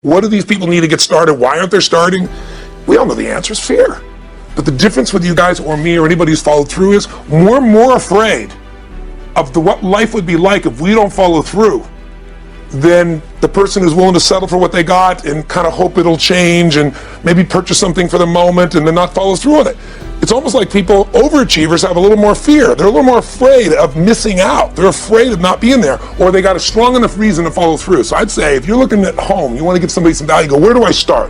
What do these people need to get started? Why aren't they starting? We all know the answer is fear. But the difference with you guys or me or anybody who's followed through is we're more afraid of what life would be like if we don't follow through than the person who's willing to settle for what they got and kind of hope it'll change and maybe purchase something for the moment and then not follow through on it. It's almost like people, overachievers, have a little more fear. They're a little more afraid of missing out. They're afraid of not being there, or they got a strong enough reason to follow through. So I'd say if you're looking at home, you want to give somebody some value, go, where do I start?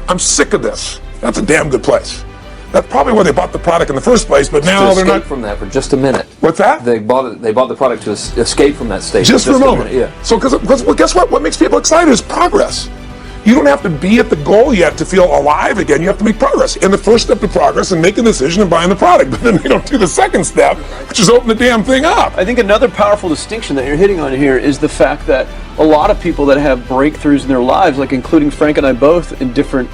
I'm sick of this. That's a damn good place. That's probably why they bought the product in the first place, but now they're not. From that for just a minute. What's that? They bought it. They bought the product to escape from that state. Just for a moment. Yeah. So, because well, guess what? What makes people excited is progress. You don't have to be at the goal yet to feel alive again. You have to make progress. And the first step to progress is making a decision and buying the product. But then they don't do the second step, which is open the damn thing up. I think another powerful distinction that you're hitting on here is the fact that a lot of people that have breakthroughs in their lives, like including Frank and I both in different,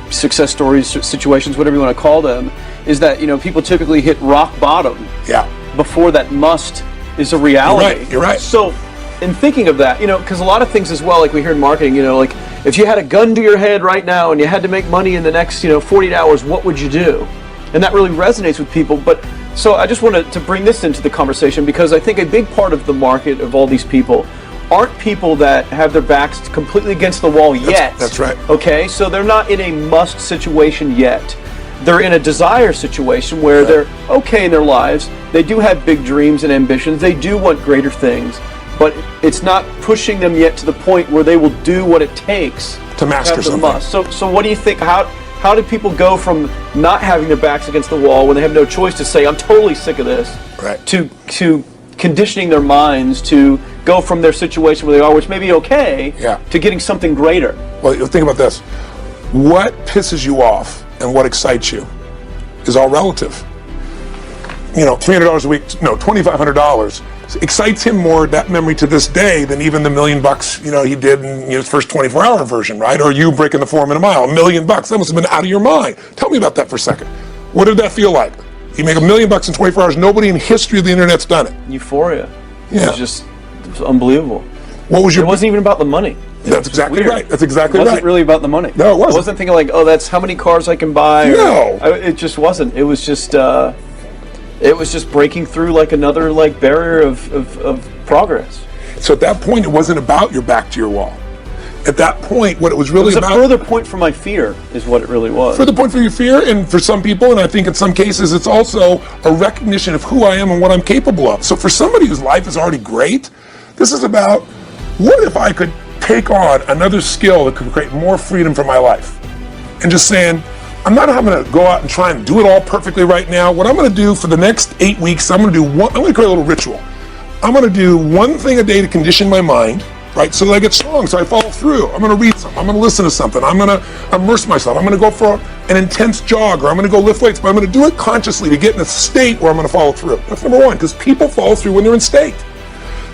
success stories, situations, whatever you want to call them, is that, people typically hit rock bottom before that must is a reality. You're right. So, in thinking of that, because a lot of things as well, like we hear in marketing, like if you had a gun to your head right now and you had to make money in the next, 48 hours, what would you do? And that really resonates with people. But so I just wanted to bring this into the conversation because I think a big part of the market of all these people aren't people that have their backs completely against the wall yet. That's right. Okay, so they're not in a must situation yet. They're in a desire situation where they're okay in their lives. They do have big dreams and ambitions. They do want greater things. But it's not pushing them yet to the point where they will do what it takes to master something. Must. So what do you think? How do people go from not having their backs against the wall when they have no choice to say, I'm totally sick of this, to conditioning their minds to go from their situation where they are, which may be okay, to getting something greater? Well, think about this. What pisses you off and what excites you is all relative. $300 a week, $2,500 excites him more, that memory to this day, than even the $1 million, he did in his first 24-hour version, right? Or you breaking the 4 minute mile, $1 million, that must have been out of your mind. Tell me about that for a second. What did that feel like? You make $1 million in 24 hours, nobody in the history of the internet's done it. Euphoria. It was unbelievable. What was your? It wasn't even about the money. That's exactly right. That's exactly right. It wasn't really about the money. No, it wasn't. I wasn't thinking like, that's how many cars I can buy. No. It just wasn't. It was just breaking through like another barrier of progress. So at that point, it wasn't about your back to your wall. At that point, what it was really about... It was a further point for my fear, is what it really was. Further point for your fear, and for some people, and I think in some cases, it's also a recognition of who I am and what I'm capable of. So for somebody whose life is already great, this is about, what if I could take on another skill that could create more freedom for my life? And just saying, I'm not having to go out and try and do it all perfectly right now. What I'm going to do for the next 8 weeks, I'm going to create a little ritual. I'm going to do one thing a day to condition my mind, right, so that I get strong, so I follow through. I'm going to read something. I'm going to listen to something. I'm going to immerse myself. I'm going to go for an intense jog, or I'm going to go lift weights, but I'm going to do it consciously to get in a state where I'm going to follow through. That's number one, because people follow through when they're in state.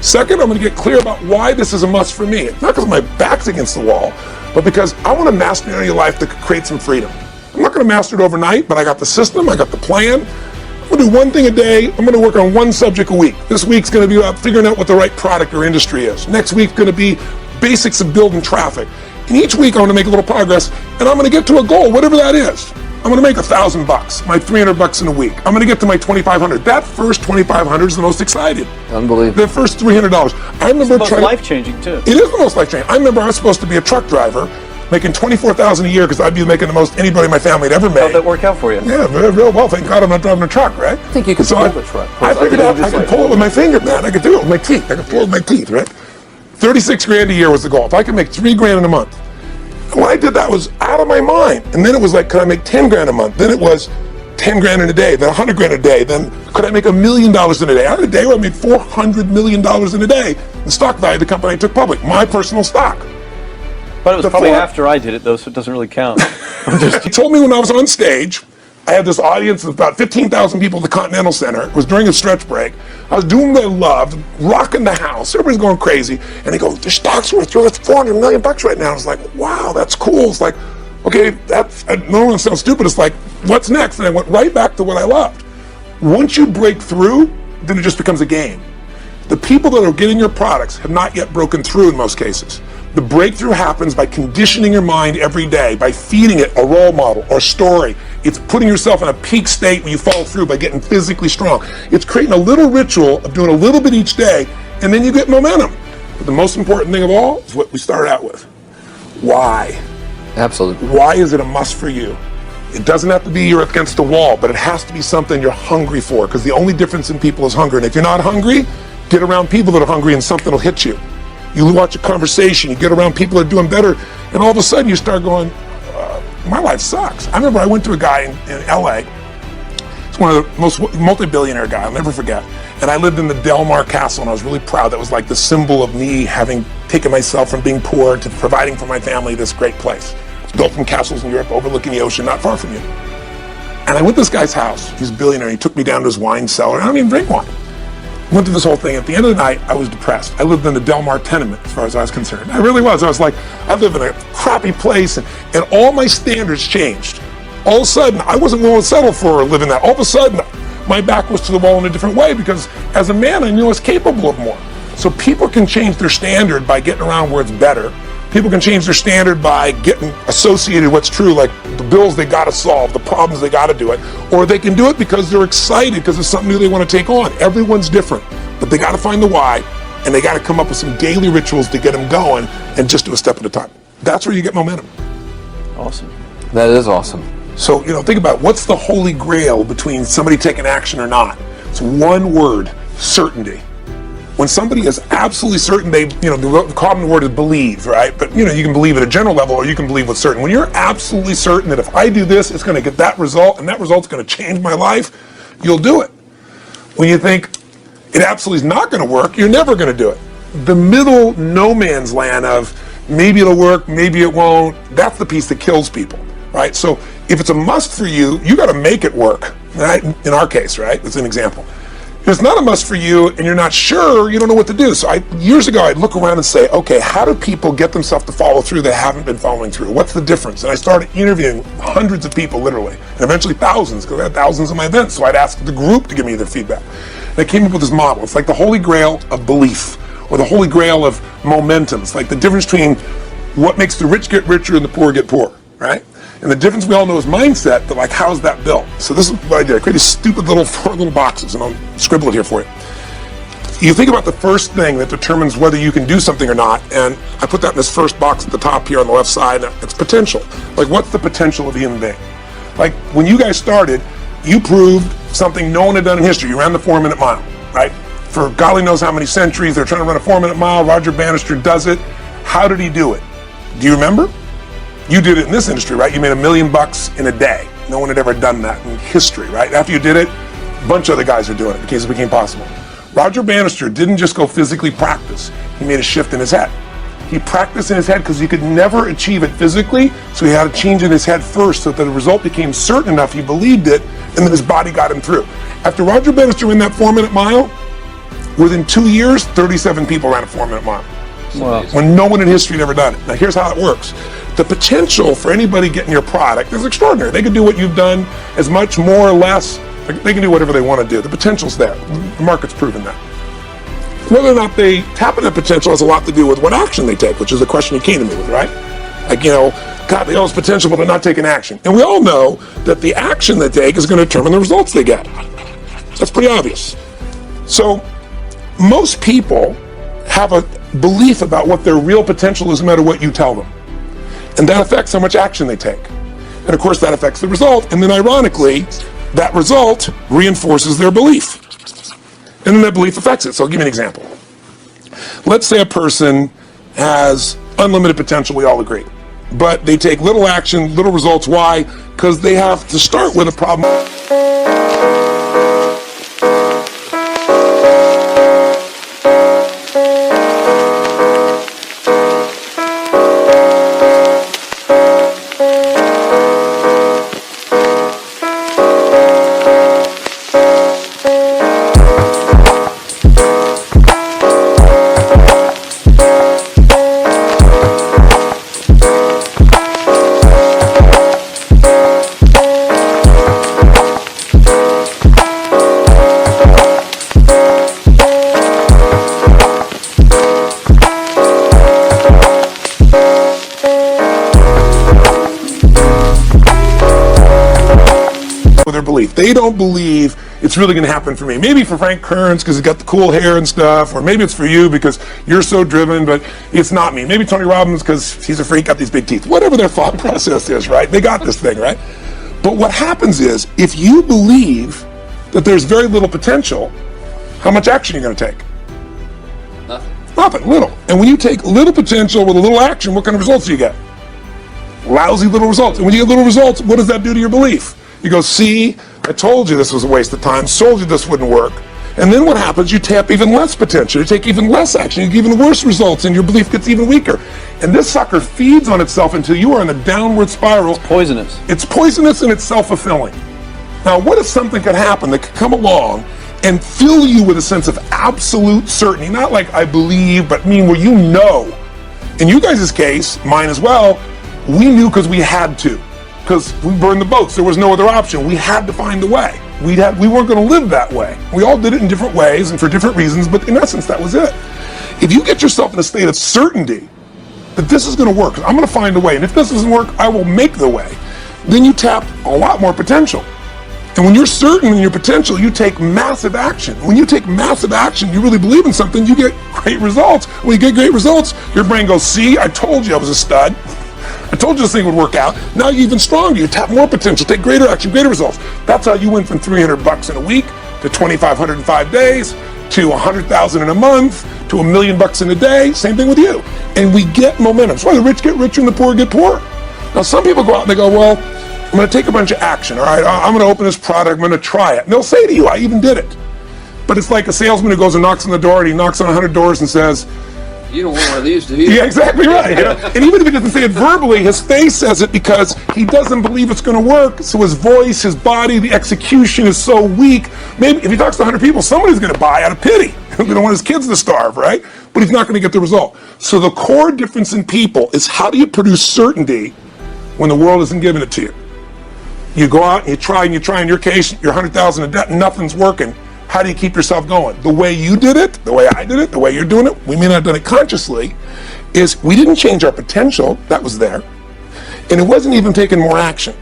Second, I'm going to get clear about why this is a must for me. Not because my back's against the wall, but because I want to master an area of life that could create some freedom. I'm not going to master it overnight, but I got the system, I got the plan. I'm going to do one thing a day. I'm going to work on one subject a week. This week's going to be about figuring out what the right product or industry is. Next week's going to be basics of building traffic. And each week I'm going to make a little progress, and I'm going to get to a goal, whatever that is. I'm going to make $1,000, my $300 in a week. I'm going to get to my $2,500. That first $2,500 is the most exciting. Unbelievable. The first $300. I remember it's life-changing too. It is the most life-changing. I remember I was supposed to be a truck driver, making $24,000 a year because I'd be making the most anybody in my family had ever made. How'd that work out for you? Yeah, real well. Thank God I'm not driving a truck, right? I think you could pull the truck. I figured out I could pull it with my finger, man. I could do it with my teeth. I could pull it with my teeth, right? 36 grand a year was the goal. If I could make 3 grand in a month. And when I did that, I was out of my mind. And then it was like, could I make 10 grand a month? Then it was 10 grand in a day, then 100 grand a day. Then could I make $1 million in a day? I had a day where I made $400 million in a day. The stock value of the company I took public, my personal stock. But it was probably after I did it, though, so it doesn't really count. He told me when I was on stage, I had this audience of about 15,000 people at the Continental Center. It was during a stretch break. I was doing what I loved, rocking the house. Everybody's going crazy. And he goes, the stock's worth $400 million right now. I was like, wow, that's cool. It's like, okay, I don't want to sound stupid. It's like, what's next? And I went right back to what I loved. Once you break through, then it just becomes a game. The people that are getting your products have not yet broken through in most cases. The breakthrough happens by conditioning your mind every day, by feeding it a role model or a story. It's putting yourself in a peak state where you follow through by getting physically strong. It's creating a little ritual of doing a little bit each day, and then you get momentum. But the most important thing of all is what we started out with. Why? Absolutely. Why is it a must for you? It doesn't have to be you're against the wall, but it has to be something you're hungry for, because the only difference in people is hunger. And if you're not hungry, get around people that are hungry and something will hit you. You watch a conversation, you get around people that are doing better, and all of a sudden you start going, my life sucks. I remember I went to a guy in LA. It's one of the most multi-billionaire guy, I'll never forget. And I lived in the Del Mar Castle, and I was really proud. That was like the symbol of me having taken myself from being poor to providing for my family this great place. It's built from castles in Europe, overlooking the ocean, not far from you. And I went to this guy's house. He's a billionaire. He took me down to his wine cellar. I don't even drink wine. Went through this whole thing. At the end of the night, I was depressed. I lived in the Del Mar tenement, as far as I was concerned. I really was. I was like, I live in a crappy place, and all my standards changed. All of a sudden, I wasn't willing to settle for living that. All of a sudden, my back was to the wall in a different way, because as a man, I knew I was capable of more. So people can change their standard by getting around where it's better. People can change their standard by getting associated with what's true, like the bills they got to solve, the problems they got to do it, or they can do it because they're excited because it's something new they want to take on. Everyone's different, but they got to find the why, and they got to come up with some daily rituals to get them going, and just do a step at a time. That's where you get momentum. Awesome. That is awesome. So, think about what's the holy grail between somebody taking action or not. It's one word: certainty. When somebody is absolutely certain, the common word is believe, right? But you can believe at a general level, or you can believe with certain. When you're absolutely certain that if I do this, it's going to get that result, and that result's going to change my life, you'll do it. When you think it absolutely is not going to work, you're never going to do it. The middle no man's land of maybe it'll work, maybe it won't, that's the piece that kills people, right? So if it's a must for you, you got to make it work, right? In our case, right? That's an example. If it's not a must for you and you're not sure, you don't know what to do. So years ago, I'd look around and say, okay, how do people get themselves to follow through that haven't been following through? What's the difference? And I started interviewing hundreds of people, literally, and eventually thousands, because I had thousands of my events. So I'd ask the group to give me their feedback. And I came up with this model. It's like the holy grail of belief, or the holy grail of momentum. It's like the difference between what makes the rich get richer and the poor get poor, right? And the difference we all know is mindset, but like, how's that built? So this is what I did. I created stupid four little boxes, and I'll scribble it here for you. You think about the first thing that determines whether you can do something or not, and I put that in this first box at the top here on the left side. It's potential. Like, what's the potential of a human being? Like, when you guys started, you proved something no one had done in history. You ran the 4-minute mile, right? For golly knows how many centuries, they're trying to run a 4-minute mile. Roger Bannister does it. How did he do it? Do you remember? You did it in this industry, right? You made $1 million in a day. No one had ever done that in history, right? After you did it, a bunch of other guys are doing it because it became possible. Roger Bannister didn't just go physically practice. He made a shift in his head. He practiced in his head because he could never achieve it physically, so he had to change in his head first so that the result became certain enough he believed it, and then his body got him through. After Roger Bannister ran that 4-minute mile, within 2 years, 37 people ran a 4-minute mile. Wow. When no one in history had ever done it. Now here's how it works. The potential for anybody getting your product is extraordinary. They can do what you've done, as much, more or less. They can do whatever they want to do. The potential's there. The market's proven that. Whether or not they tap into that potential has a lot to do with what action they take, which is the question you came to me with, right? Like, God, they all have potential, but they're not taking action. And we all know that the action they take is going to determine the results they get. That's pretty obvious. So most people have a belief about what their real potential is no matter what you tell them. And that affects how much action they take. And of course that affects the result. And then ironically, that result reinforces their belief. And then that belief affects it. So I'll give you an example. Let's say a person has unlimited potential, we all agree. But they take little action, little results. Why? Because they have to start with a problem. belief. They don't believe it's really going to happen for me. Maybe for Frank Kearns because he's got the cool hair and stuff, or maybe it's for you because you're so driven, but it's not me. Maybe Tony Robbins because he's a freak, got these big teeth. Whatever their thought process is, right? They got this thing, right? But what happens is, if you believe that there's very little potential, how much action are you going to take? Nothing, little. And when you take little potential with a little action, what kind of results do you get? Lousy little results. And when you get little results, what does that do to your belief? You go, see, I told you this was a waste of time, told you this wouldn't work. And then what happens? You tap even less potential, you take even less action, you get even worse results, and your belief gets even weaker. And this sucker feeds on itself until you are in a downward spiral. It's poisonous. It's poisonous and it's self-fulfilling. Now, what if something could happen that could come along and fill you with a sense of absolute certainty? Not like I believe, but where you know. In you guys' case, mine as well, we knew because we had to. Because we burned the boats. There was no other option. We had to find a way. We weren't going to live that way. We all did it in different ways and for different reasons, but in essence, that was it. If you get yourself in a state of certainty that this is going to work, I'm going to find a way, and if this doesn't work, I will make the way, then you tap a lot more potential. And when you're certain in your potential, you take massive action. When you take massive action, you really believe in something, you get great results. When you get great results, your brain goes, see, I told you I was a stud. I told you this thing would work out. Now you're even stronger. You tap more potential, take greater action, greater results. That's how you went from $300 in a week to $2,500 in 5 days to $100,000 in a month to $1 million in a day. Same thing with you. And we get momentum. That's why the rich get richer and the poor get poorer. Now some people go out and they go, well, I'm going to take a bunch of action, all right? I'm going to open this product, I'm going to try it. And they'll say to you, I even did it. But it's like a salesman who goes and knocks on the door, and he knocks on 100 doors and says, you don't want one of these, do you? yeah, exactly right. You know? And even if he doesn't say it verbally, his face says it because he doesn't believe it's going to work. So his voice, his body, the execution is so weak. Maybe if he talks to 100 people, somebody's going to buy out of pity. They don't want his kids to starve, right? But he's not going to get the result. So the core difference in people is, how do you produce certainty when the world isn't giving it to you? You go out and you try, in your case, you're 100,000 in debt and nothing's working. How do you keep yourself going? The way you did it, the way I did it, the way you're doing it, we may not have done it consciously, is we didn't change our potential, that was there. And it wasn't even taking more action.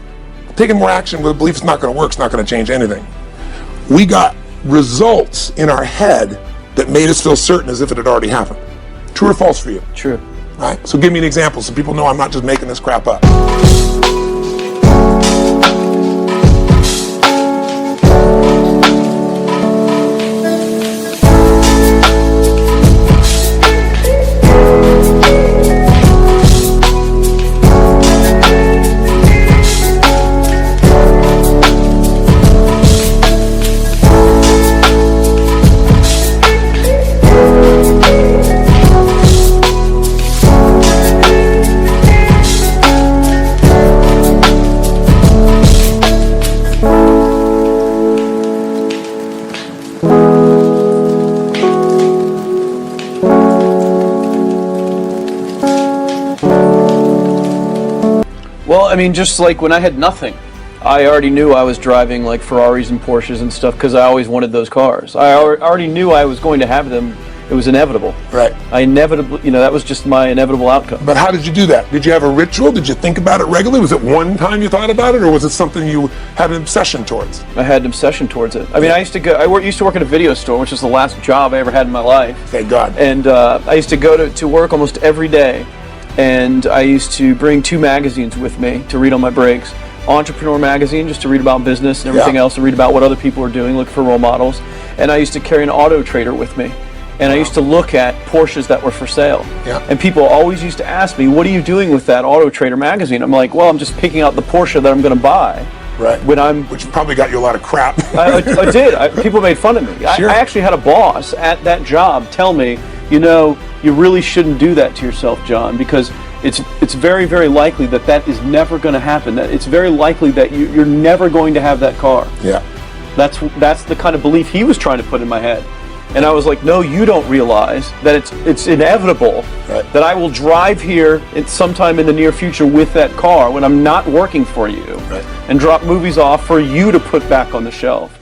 Taking more action with a belief it's not going to work, it's not going to change anything. We got results in our head that made us feel certain as if it had already happened. True or false for you? True. All right, so give me an example so people know I'm not just making this crap up. Well, I mean, just like when I had nothing, I already knew I was driving like Ferraris and Porsches and stuff because I always wanted those cars. I already knew I was going to have them. It was inevitable. Right. I inevitably, that was just my inevitable outcome. But how did you do that? Did you have a ritual? Did you think about it regularly? Was it one time you thought about it, or was it something you had an obsession towards? I had an obsession towards it. I mean, I used to work at a video store, which is the last job I ever had in my life. Thank God. And I used to go to work almost every day. And I used to bring 2 magazines with me to read on my breaks. Entrepreneur magazine, just to read about business and everything else, and read about what other people are doing, look for role models. And I used to carry an auto trader with me. And I used to look at Porsches that were for sale. Yeah. And people always used to ask me, what are you doing with that Auto Trader magazine? I'm like, well, I'm just picking out the Porsche that I'm going to buy. Right. Which probably got you a lot of crap. I did. People made fun of me. Sure. I actually had a boss at that job tell me, you really shouldn't do that to yourself, John, because it's very, very likely that is never going to happen. That it's very likely that you're never going to have that car. Yeah. That's the kind of belief he was trying to put in my head. And I was like, no, you don't realize that it's inevitable that I will drive here sometime in the near future with that car when I'm not working for you and drop movies off for you to put back on the shelf.